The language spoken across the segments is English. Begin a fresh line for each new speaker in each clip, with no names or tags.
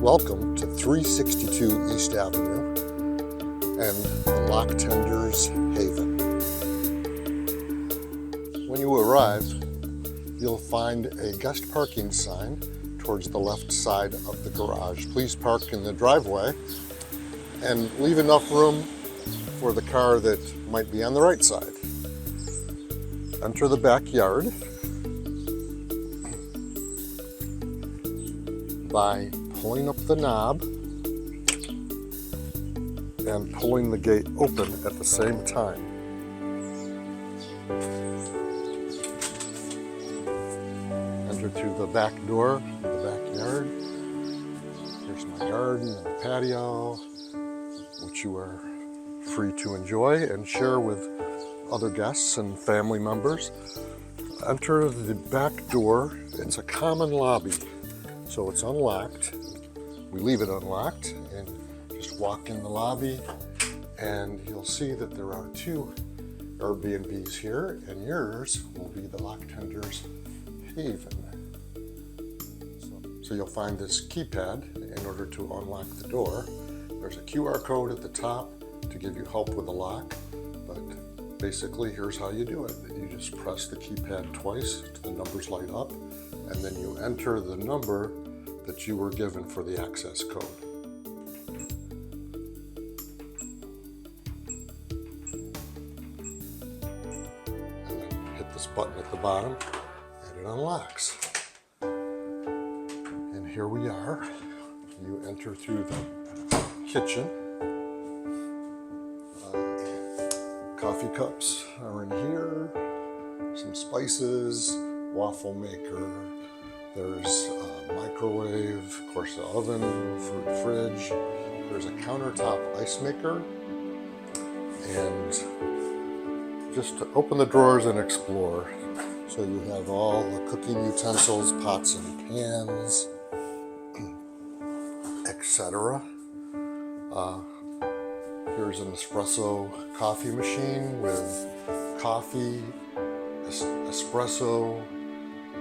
Welcome to 362 East Avenue and the Lock Tenders Haven. When you arrive, you'll find a guest parking sign towards the left side of the garage. Please park in the driveway and leave enough room for the car that might be on the right side. Enter the backyard by pulling up the knob and pulling the gate open at the same time. Enter through the back door of the backyard. Here's my garden and patio, which you are free to enjoy and share with other guests and family members. Enter the back door. It's a common lobby, so it's unlocked. We leave it unlocked and just walk in the lobby, and you'll see that there are two Airbnbs here, and yours will be the Lock Tenders Haven. So you'll find this keypad in order to unlock the door. There's a QR code at the top to give you help with the lock, but basically here's how you do it. You just press the keypad twice till the numbers light up, and then you enter the number that you were given for the access code. And then hit this button at the bottom and it unlocks. And here we are. You enter through the kitchen. Coffee cups are in here, some spices, waffle maker. There's a microwave, of course the oven, fruit fridge. There's a countertop ice maker. And just to open the drawers and explore. So you have all the cooking utensils, pots and pans, etc. Here's an espresso coffee machine with coffee, espresso,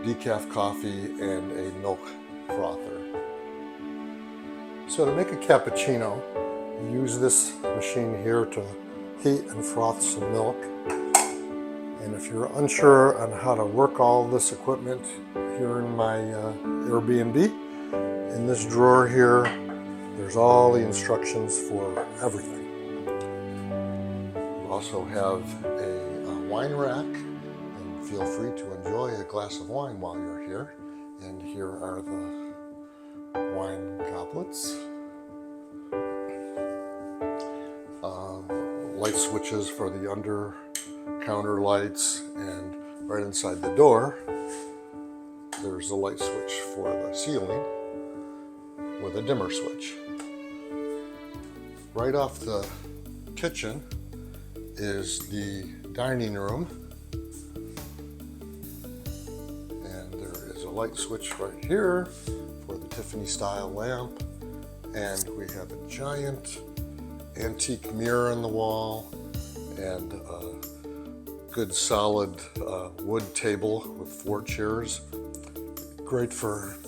decaf coffee, and a milk frother. So to make a cappuccino, use this machine here to heat and froth some milk. And if you're unsure on how to work all this equipment here in my Airbnb, in this drawer here, there's all the instructions for everything. You also have a wine rack. Feel free to enjoy a glass of wine while you're here. And here are the wine goblets. Light switches for the under counter lights, and right inside the door there's a light switch for the ceiling with a dimmer switch. Right off the kitchen is the dining room. Light switch right here for the Tiffany style lamp, and we have a giant antique mirror on the wall and a good solid wood table with 4 chairs. Great for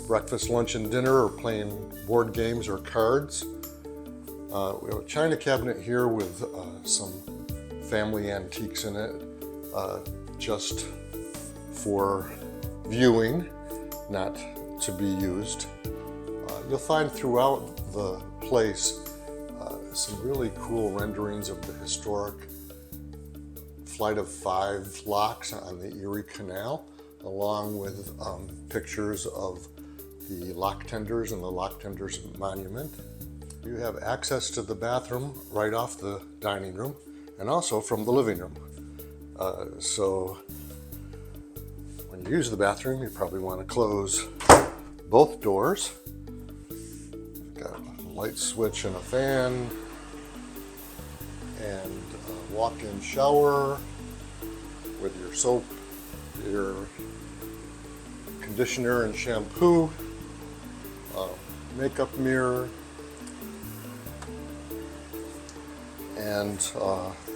breakfast, lunch, and dinner, or playing board games or cards. We have a china cabinet here with some family antiques in it, just for viewing, not to be used. You'll find throughout the place some really cool renderings of the historic Flight of 5 locks on the Erie Canal, along with pictures of the Lock Tenders and the Lock Tenders Monument. You have access to the bathroom right off the dining room and also from the living room. So when you use the bathroom, you probably want to close both doors. You've got a light switch and a fan, and a walk-in shower with your soap, your conditioner and shampoo, makeup mirror, and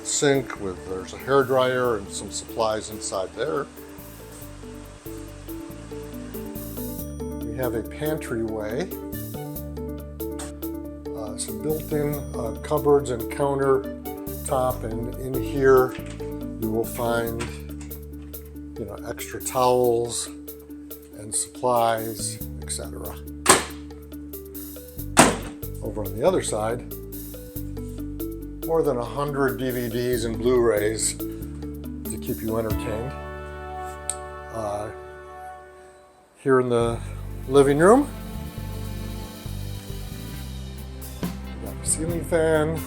sink with, there's a hair dryer and some supplies inside there. We have a pantry way some built-in cupboards and countertop, and in here you will find extra towels and supplies, etc. Over on the other side, more than 100 DVDs and Blu-rays to keep you entertained. Here in the living room, we got a ceiling fan.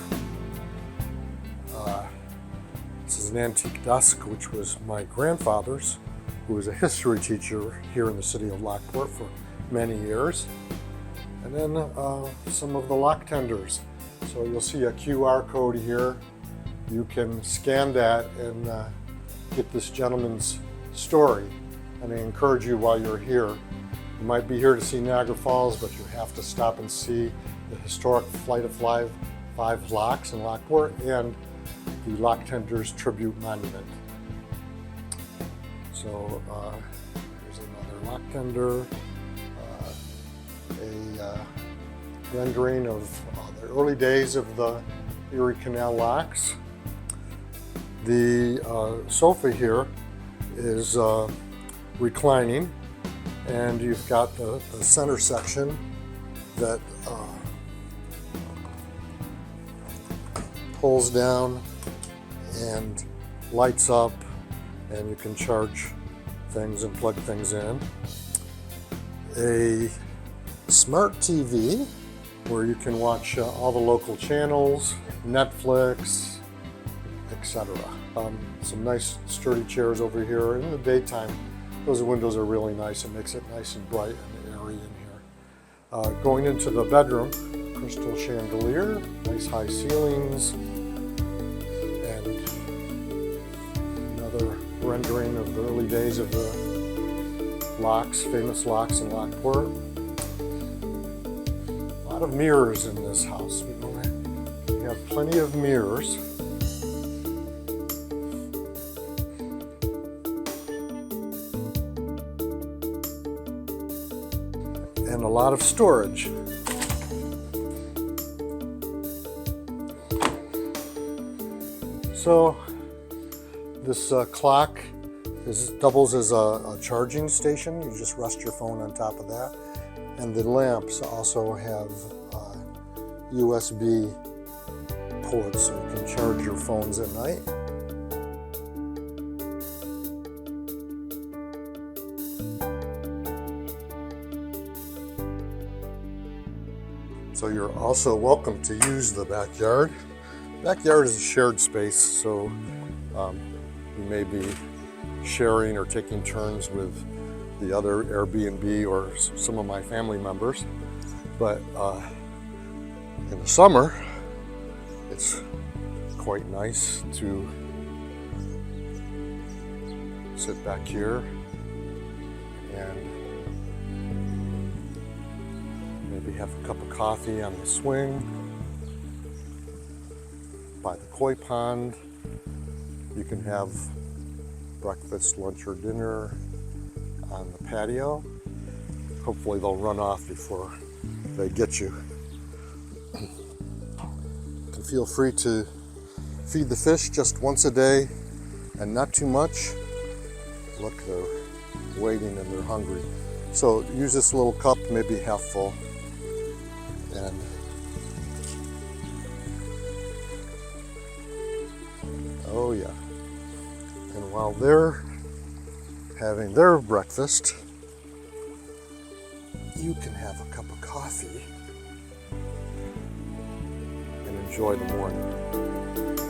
This is an antique desk, which was my grandfather's, who was a history teacher here in the city of Lockport for many years. And then some of the lock tenders. So you'll see a QR code here. You can scan that and get this gentleman's story. And I encourage you while you're here. You might be here to see Niagara Falls, but you have to stop and see the historic Flight of Five locks in Lockport and the Lock Tenders Tribute Monument. So here's another lock tender, a rendering of the early days of the Erie Canal locks. The sofa here is reclining, and you've got the center section that pulls down and lights up, and you can charge things and plug things in. A smart TV where you can watch all the local channels, Netflix, etc. Some nice sturdy chairs over here. In the daytime, those windows are really nice. It makes it nice and bright and airy in here. Going into the bedroom, crystal chandelier, nice high ceilings, and another rendering of the early days of the locks, famous locks in Lockport. A lot of mirrors in this house. We have plenty of mirrors. And a lot of storage. So this clock doubles as a charging station. You just rest your phone on top of that. And the lamps also have USB ports, so you can charge your phones at night. So you're also welcome to use the backyard. Backyard is a shared space, so you may be sharing or taking turns with the other Airbnb or some of my family members. But in the summer, it's quite nice to sit back here and maybe have a cup of coffee on the swing by the koi pond. You can have breakfast, lunch, or dinner on the patio. Hopefully they'll run off before they get you. You can feel free to feed the fish just once a day and not too much. Look, they're waiting and they're hungry. So use this little cup, maybe half full, and oh yeah. And while they're having their breakfast, you can have a cup of coffee and enjoy the morning.